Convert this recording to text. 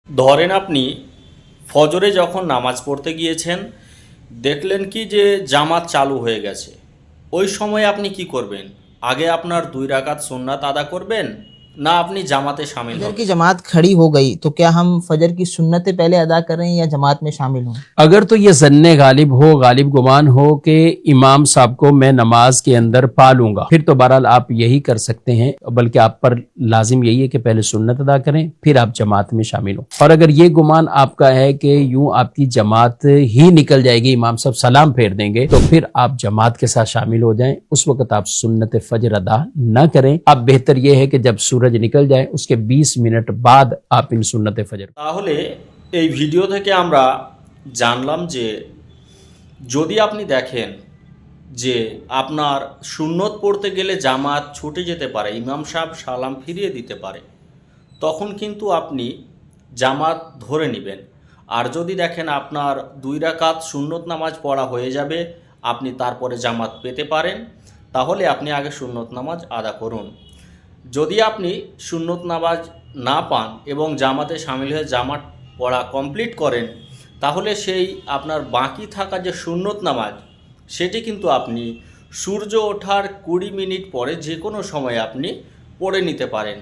ধরেন আপনি ফজরে যখন নামাজ পড়তে গিয়েছেন, দেখলেন কি যে জামাত চালু হয়ে গেছে। ওই সময় আপনি কি করবেন? আগে আপনার 2 রাকাত সুন্নাত আদা করবেন, না আপনি জামাতে শামিল फजर की হবেন? जमात खड़ी हो गई तो क्या हम फजर की सुन्नतें पहले अदा करें या जमात में शामिल हों? अगर तो ये जन्ने गालिब हो, गालिब गुमान हो कि इमाम साहब को मैं नमाज के अंदर पा लूंगा, फिर तो बहरहाल आप यही कर सकते हैं। बल्कि आप पर लाजिम यही है कि पहले सुन्नत अदा करें, फिर आप जमात में शामिल हो। और अगर ये गुमान आपका है कि यूं आपकी जमात ही निकल जाएगी, इमाम साहब सलाम फेर देंगे, तो फिर आप जमात के साथ शामिल हो जाएं। उस वक्त आप सुन्नत फजर अदा न करें। अब बेहतर यह है कि जब सूरज निकल जाए उसके 20 मिनट बाद आप इन सुन्नत फजर। তাহলে এই ভিডিও থেকে আমরা জানলাম যে যদি আপনি দেখেন যে আপনার সুন্নত পড়তে গেলে জামাত ছুটে যেতে পারে, ইমাম সাহেব সালাম ফিরিয়ে দিতে পারে, তখন কিন্তু আপনি জামাত ধরে নেবেন। আর যদি দেখেন আপনার 2 রাকাত সুন্নত নামাজ পড়া হয়ে যাবে, আপনি তারপরে জামাত পেতে পারেন, তাহলে আপনি আগে সুন্নত নামাজ আদা করুন। যদি আপনি সুন্নত নামাজ না পান এবং জামাতে শামিল হয়ে জামাত পড়া কমপ্লিট করেন, তাহলে সেই আপনার বাকি থাকা যে সুন্নত নামাজ, সেটি কিন্তু আপনি সূর্য ওঠার 20 মিনিট পরে যে কোনো সময় আপনি পড়ে নিতে পারেন।